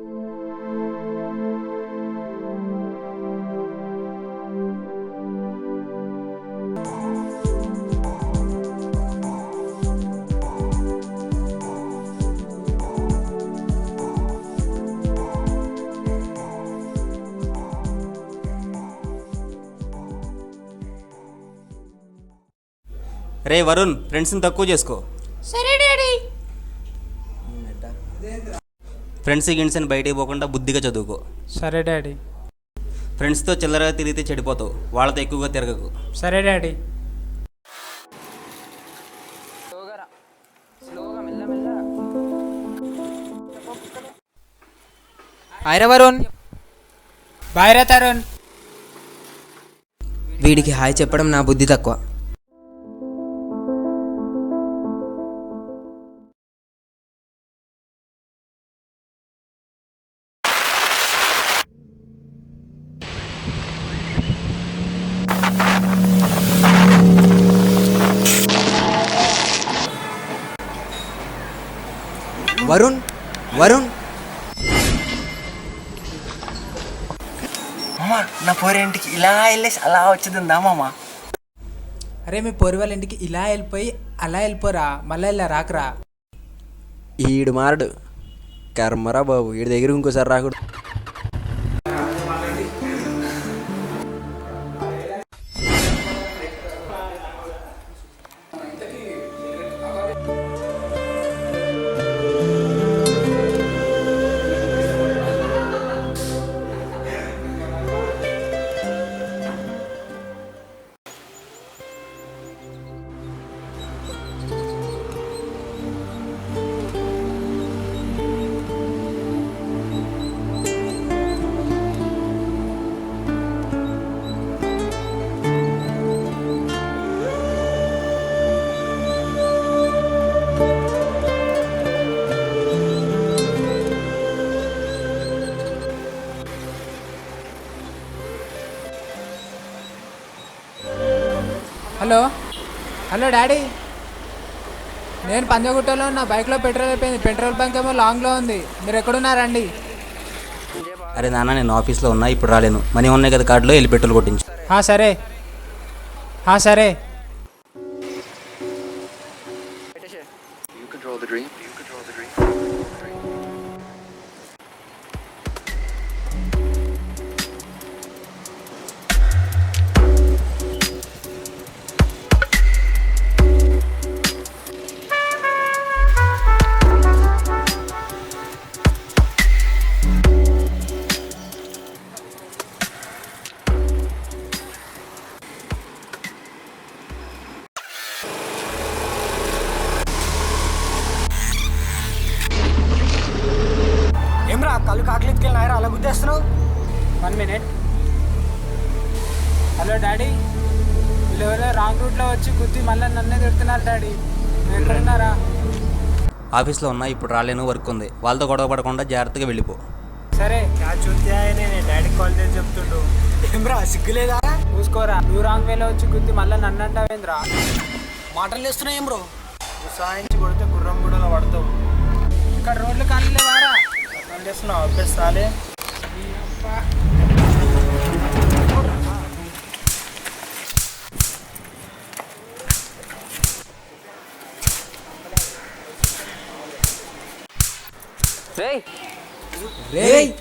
రే వరుణ్, ఫ్రెండ్స్ని తక్కువ చేసుకో. సరే డాడీ. ఫ్రెండ్స్ గిడ్స్ని బయటికి పోకుండా బుద్ధిగా చదువుకో. సరే డాడీ. ఫ్రెండ్స్తో చిల్లరగా తిరిగితే చెడిపోతావు, వాళ్ళతో ఎక్కువగా తిరగకు. సరే డాడీ. హాయ్ రా వరుణ్. బాయ్ రా తరుణ్. వీడికి హాయ్ చెప్పడం నా బుద్ధి తక్కువ. వరుణ్ వరుణ్ మామ, నా పోరేంటికి ఇలా వెళ్ళేసి అలా వచ్చిందా మామ? అరే మీ పొరి వాళ్ళ ఇంటికి ఇలా వెళ్ళిపోయి అలా వెళ్ళిపోరా, మళ్ళీ ఇలా రాకరా. ఈడు మారడు కర్మరా బాబు, ఈడి దగ్గర ఇంకోసారి రాకూడదు. హలో హలో డాడీ, నేను పంజగుట్టలో నా బైక్లో పెట్రోల్ అయిపోయింది. పెట్రోల్ బంక్ ఏమో లాంగ్లో ఉంది. మీరు ఎక్కడున్నారండి? అరే నాన్న, నేను ఆఫీస్లో ఉన్నా, ఇప్పుడు రాలేను. మనీ ఉన్నాయి కదా కార్డులో, వెళ్ళి పెట్రోల్ కొట్టించు. సరే సరే. ఏమ్రా, కళ్ళు కాకలెత్తుకెళ్ళి నాయరా అలా గుద్దేస్తున్నావు? 1 minute. హలో డాడీ, వీళ్ళు ఎవరో రాంగ్ రూట్లో వచ్చి గుద్ది మళ్ళీ నన్నే తిడుతున్నారు డాడీ. మీరు ఎక్కడున్నారా? ఆఫీస్లో ఉన్నా, ఇప్పుడు రాలేను, వర్క్ ఉంది. వాళ్ళతో గొడవ పడకుండా జాగ్రత్తగా వెళ్ళిపో. సరే. డాడీకి కాల్ చేసి చెప్తుండు. ఏమ్రా, సిగ్గులేదా? చూసుకోరా, నువ్వు రాంగ్ వేలో వచ్చి గుద్ది మళ్ళీ నన్ను అంటావేంద్రా? మాటలు వేస్తున్నావు ఏం బ్రో? సాయించి కొడితే గుర్రం కూడా పడతావు. ఇక్కడ రోడ్లు ఖాళీ లేవారా? చేస్తున్నావు అభ్యస్తాలే. రేయ్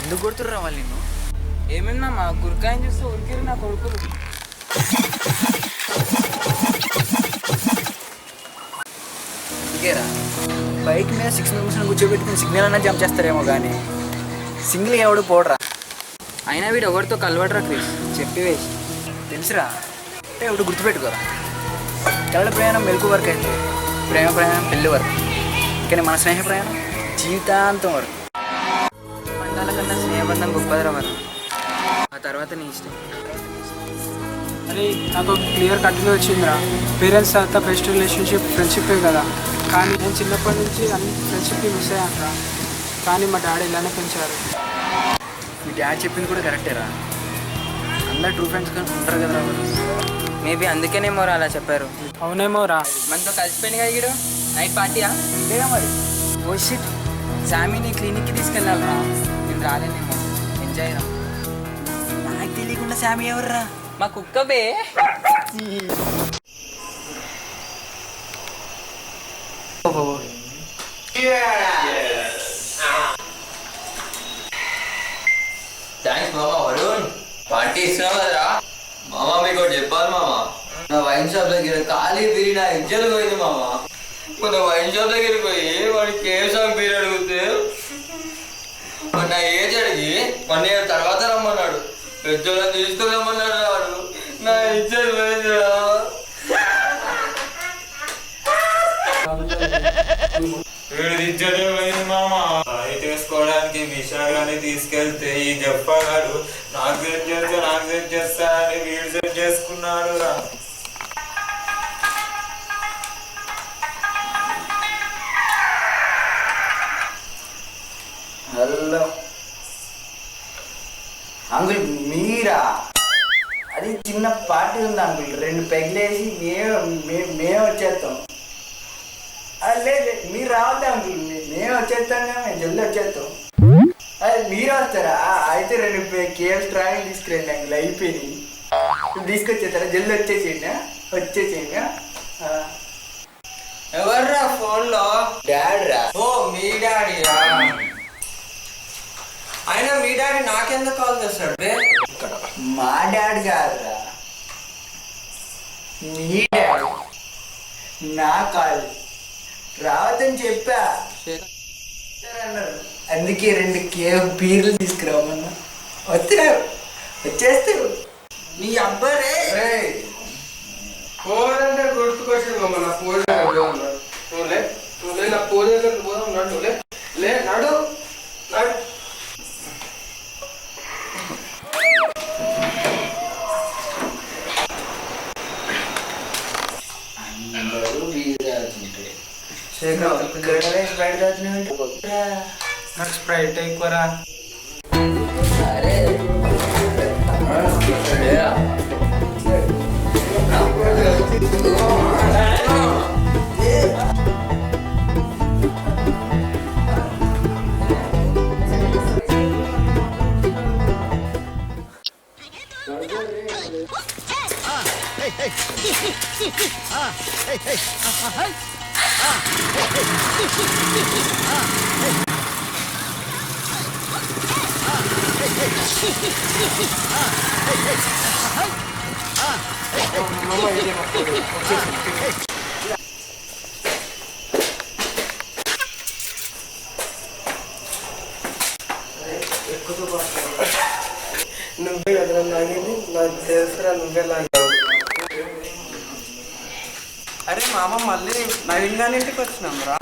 ఎందుకు కొడుతుర్రా వాళ్ళు నిన్ను? ఏమైందా మా గురికాయని చూస్తే ఉరికిరు నా కొడుకులు. ఇంకేరా, బైక్ మీద 6 మెంబర్స్ని కూర్చోబెట్టుకుని సిగ్నల్ అన్నా జంప్ చేస్తారేమో కానీ సింగిల్గా ఎవడు పోడరా. అయినా వీడు ఎవరితో కలవడరా క్రిష్? చెప్పి వేసి తెలుసురా అంటే ఎవడు గుర్తుపెట్టుకోరా. కళ్ళ ప్రయాణం మెలకు వరకు అయితే ప్రేమ ప్రయాణం పెళ్ళి వరకు, కానీ మన స్నేహ ప్రయాణం జీవితాంతం వరకు. బంధాల కన్నా స్నేహబంధం గొప్పదిరా వరకు. ఆ తర్వాత నీ ఇష్టం. అరే నాకు ఒక క్లియర్ కట్గా వచ్చిందిరా. పేరెంట్స్ అంతా బెస్ట్ రిలేషన్షిప్ ఫ్రెండ్షిప్పే కదా. కానీ నేను చిన్నప్పటి నుంచి అన్ని ఫ్రెండ్షిప్ని మిస్ అయ్యానురా. కానీ మా డాడీ ఇలానే పెంచారు. మీ డాడీ చెప్పింది కూడా కరెక్టేరా. అందరు ట్రూ ఫ్రెండ్స్ ఉంటారు కదా మేబీ అందుకేనేమో అలా చెప్పారు. అవునేమో రా. మనతో కలిసిపోయింది కదా వీడు నైట్ పార్టీయా లేదా మరి? ఓ షిట్, శామీని క్లినిక్కి తీసుకెళ్ళాలరా. నేను రాలేనేమో. ఎంజాయ్ రా. నాకు తెలియకుండా శామీ ఎవర్రా? మా కుక్కబే. థ్యాంక్స్ మామ వరుణ్, పార్టీ ఇస్తున్నావు కదరా. మామ మీకు ఒకటి చెప్పాలి మామ, నా వైన్ షాప్ దగ్గర ఖాళీ బీరి నా ఇజ్జలు పోయింది మామ. మన వైన్ షాప్ దగ్గరికి పోయి వాడు కేసాం బీరి అడిగితే వాడు నా ఏజ్ అడిగి 1 year తర్వాత రమ్మన్నాడు. పెద్దోళ్ళని తీసుకురమ్మన్నాడు. వాడు నా ఇజ్జలు పోయిందిరా. వీడు ఇజ్జతే పోయింది మామ. తీసుకోవడానికి విశాఖని తీసుకెళ్తే ఈ జప్పాగాడు నాకు సెట్ చేస్తా అని వీడు సెట్ చేసుకున్నాడు రా. హలో అంకుల్, మీరా? అది చిన్న పార్టీ ఉంది అంకుల్, 2 పెగ్లేసి మేము వచ్చేస్తాం. లేదు మీరు రావద్దు అంకుల్, మేము వచ్చేస్తాం కదా, మేము జల్దీ వచ్చేస్తాం. అది మీరు వస్తారా? అయితే 2 కేఎఫ్ ట్రావెల్ తీసుకురండి అంకుల్, అయిపోయింది. తీసుకొచ్చేస్తారా? జల్దీ వచ్చేసేయండి. ఎవర్రా ఫోన్లో? డాడ్ రా. ఓ మీ డాడీ రా. అయినా మీ డాడీ నాకెందుకు కాల్ చేస్తాడు బే? మా డాడ్ కాదురా, మీ డాడ్. నా కాదు, రావద్దని చెప్పా అన్నారు. అందుకే 2 కేఎఫ్ బీర్లు తీసుకురావమన్నా. వచ్చేస్తారు. నీ అబ్బారే ఫోన్ అంటే గుర్తుకొచ్చింది మమ్మ. నా పూజ నువ్వులే నా పూజ దగ్గర పోదాం. నడులే నడు. నాకు స్ప్రైట్ ఎక్కువరా. నువ్వే కదా లాగింది, నాకు తెలుసురా నువ్వే లాగావు. అరే మామ, మళ్ళీ నవీన్ గారి ఇంటికి వచ్చినాం రా.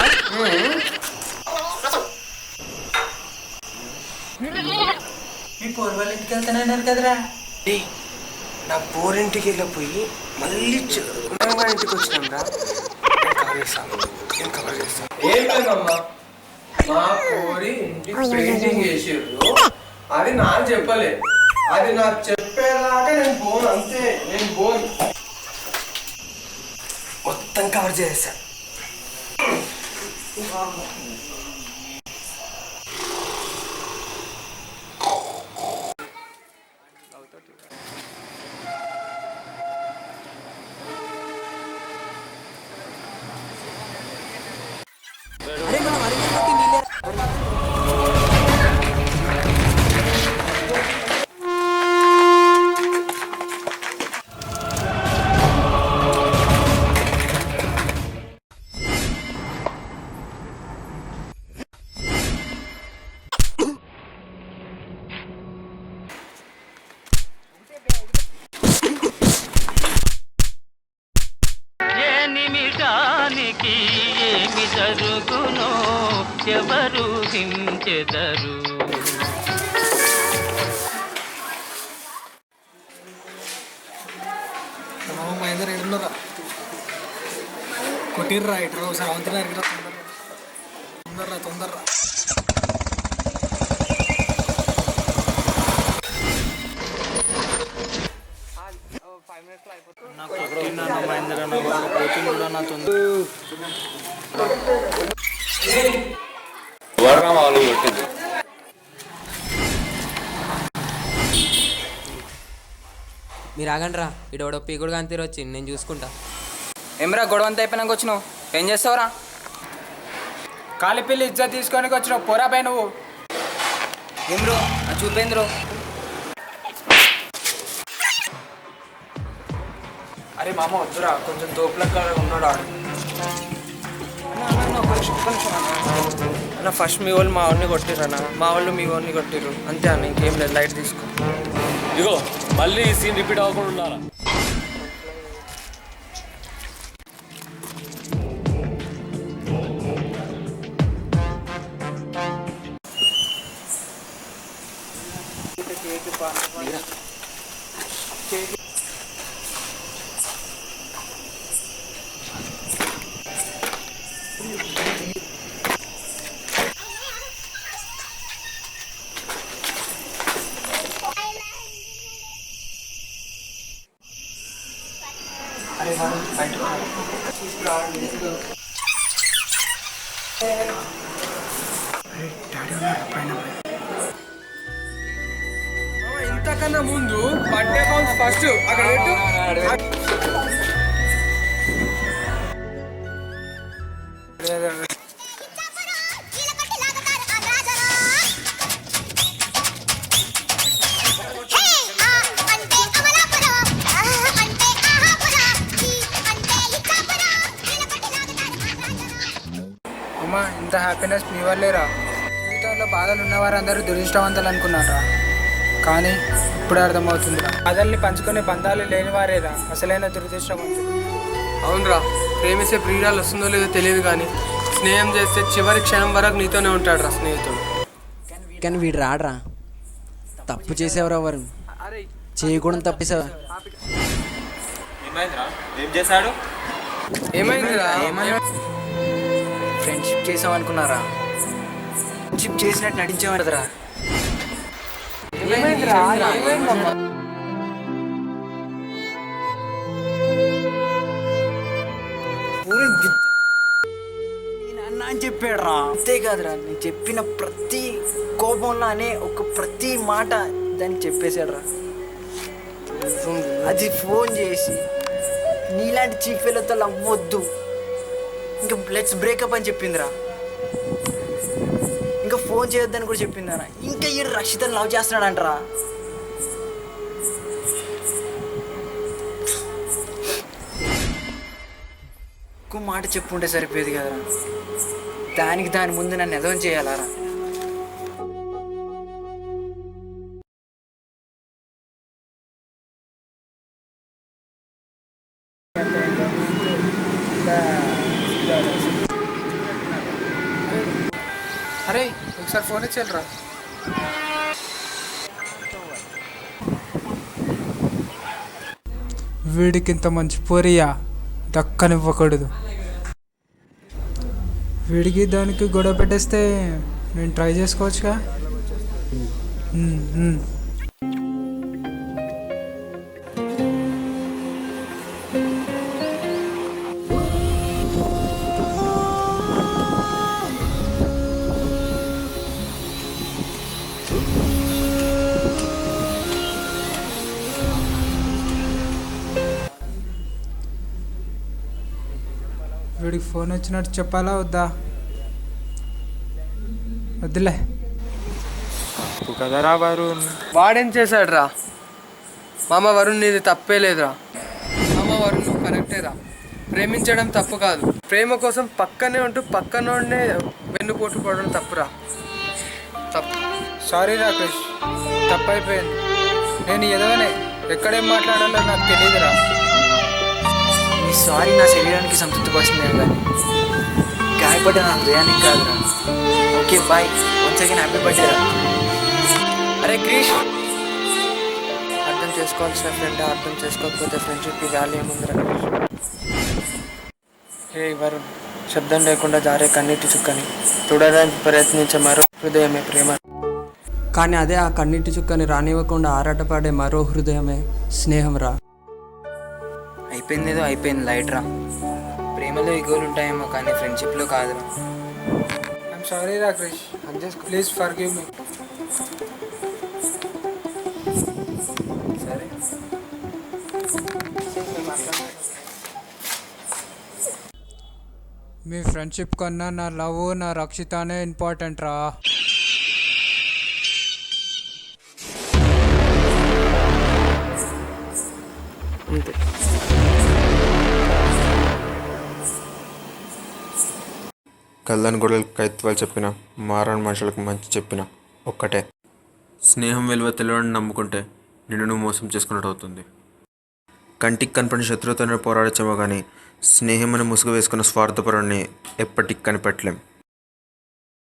మీ పూర్వాళ్ళ ఇంటికి వెళ్తానన్నారు కదరా. నా పోరింటికి వెళ్ళిపోయి మళ్ళీ ఉన్నాగా ఇంటికి వచ్చినాం రా. ఏంటమ్మా, మా పోరి ఇంటికి పెయింటింగ్ వేసారు. అది నాకు చెప్పలే, అది నాకు చెప్పేదాకా నేను పోను. అంతే, నేను పోను. మొత్తం కవర్ చేసా. ఏమి జరుగునో ఎవరు హించెదరు. మహేందర్ ఎడున్నారా? కొట్టిర్రా ఇటు ఒకసారి అవంతనారు తొందరరా. నాతో. వాళ్ళు కొట్టింది. మీరు ఆగండిరా, ఇడోడో పీకుడు కాంతిరు వచ్చి నేను చూసుకుంటా. ఏమరా గొడవ అంతా అయిపోయినాక వచ్చినావు, ఏం చేస్తావురా? కాలిపిల్లి ఇజ్జత్ తీసుకోనికి వచ్చినావు, పోరా పై నువ్వు. ఏం బ్రో అది చూపేంద్రో? అరే మామ వద్దురా, కొంచెం తోపులక్క ఉన్నాడు ఆడు. అన్న ఫస్ట్ మీ వాళ్ళు మా వాళ్ళని కొట్టిర్రు అన్న, మా వాళ్ళు మీ వాళ్ళని కొట్టిర్రు అంతే అన్న, ఇంకేం లేదు, లైట్ తీసుకో. ఇగో మళ్ళీ ఈ సీన్ రిపీట్ అవ్వకుండా ఉండాలా. ఇంతకన్నా ముందు బర్త్డే కౌంట్ ఫస్ట్ అక్కడ పెట్టు. అమ్మా ఇంత హ్యాపీనెస్ మీ వల్లేరా. జీవితంలో బాధలు ఉన్నవారు అందరూ దురదృష్టవంతులు అనుకున్నారా, కానీ ఇప్పుడు అర్థమవుతుందిరా, బాధల్ని పంచుకునే బంధాలు లేని వారేరా అసలైన దురదృష్టవంతులు. అవునరా, ప్రేమిస్తే ప్రియురాలు వస్తుందో లేదో తెలియదు, కానీ స్నేహం చేస్తే చివరి క్షణం వరకు నీతోనే ఉంటాడు రా స్నేహితుడు. కానీ వీడు రాడరా. తప్పు చేసేవరా వరుణ్, చేయకూడదు తప్పేసావా? ఏమైందిరా? ఏం చేశాడు? ఏమైందిరా? ఫ్రెండ్షిప్ చేసాం అనుకున్నారా, ఫ్రెండ్షిప్ చేసినట్టు నటించేవాడురా. ఏమైందిరా? ఏమైందమ్మా? అన్న అని చెప్పాడు రా. అంతేకాదురా, నేను చెప్పిన ప్రతి కోపంలో అనే ప్రతి మాట దానికి చెప్పేశాడు రా. అది ఫోన్ చేసి నీలాంటి చీఫ్ ఫెలోతో అవ్వద్దు, ఇంకా లెట్స్ బ్రేకప్ అని చెప్పిందిరా. ఇంకా ఫోన్ చేయొద్దని కూడా చెప్పిందరా. ఇంకా ఈ రక్షితను లవ్ చేస్తున్నాడంటరా. ఎక్కువ మాట చెప్పుంటే సరిపోయేది కదరా, దాని ముందు నన్ను ఎదవం చేయాలరా. అరే ఒకసారి ఫోన్ ఇచ్చేయాలరా. వీడికి ఇంత మంచి పోరియా దక్కనివ్వకూడదు. వీడికి దానికి గొడవ పెట్టేస్తే నేను ట్రై చేసుకోవచ్చుగా. వీడికి ఫోన్ వచ్చినట్టు చెప్పాలా వద్దా? వద్దులే. కదరా వరుణ్. వాడేం చేశాడు రా? మామ వరుణ్ నీది తప్పే లేదురా. మామ వరుణ్ నువ్వు కరెక్టేరా. ప్రేమించడం తప్పు కాదు, ప్రేమ కోసం పక్కనే ఉంటూ పక్కనోడే వెన్నుపోటు పడడం తప్పురా. తప్పు. సారీ రాకేష్, తప్పైపోయింది. నేను ఎదవనే, ఎక్కడేం మాట్లాడాలో నాకు తెలియదురా. ఈ సారీ నా శరీరానికి సంతృప్తిపరిచిందే కానీ గాయపడ్డ నా హృదయానికి కాదురా. Okay boy, once again happy birthday రా. అరే క్రిష్, అర్థం చేసుకోవాల్సిన ఫ్రెండ్ అర్థం చేసుకోకపోతే ఫ్రెండ్షిప్కి వాల్యూ ఏముందిరా? హే వరుణ్, శబ్దం లేకుండా జారే కన్నీటి చుక్కని చూడడానికి ప్రయత్నించే మరో హృదయమే ప్రేమ. కానీ అదే ఆ కన్నీటి చుక్కని రానివ్వకుండా ఆరాటపడే మరో హృదయమే స్నేహం రా. అయిపోయింది ఏదో అయిపోయింది, లైట్ రా. ప్రేమ ప్రేమలో ఈగోలు ఉంటాయేమో కానీ ఫ్రెండ్షిప్లో కాదురా. ఐఎమ్ సారీ రా క్రిష్, ప్లీజ్ ఫర్గివ్ మీ. సరే మీ ఫ్రెండ్షిప్ కన్నా నా లవ్, నా రక్షితానే ఇంపార్టెంట్ రా. అంతే. కళ్ళని గొడవలకు కైత్వాలు చెప్పిన, మారని మనుషులకు మంచి చెప్పిన ఒక్కటే, స్నేహం విలువ తెలియని నమ్ముకుంటే నిన్ను నువ్వు మోసం చేసుకున్నట్టు అవుతుంది. కంటికి కనపడిన శత్రువుతోనే పోరాడచ్చేమో కానీ స్నేహం అని ముసుగు వేసుకున్న స్వార్థపరుణ్ణి ఎప్పటికి కనిపెట్టలేం.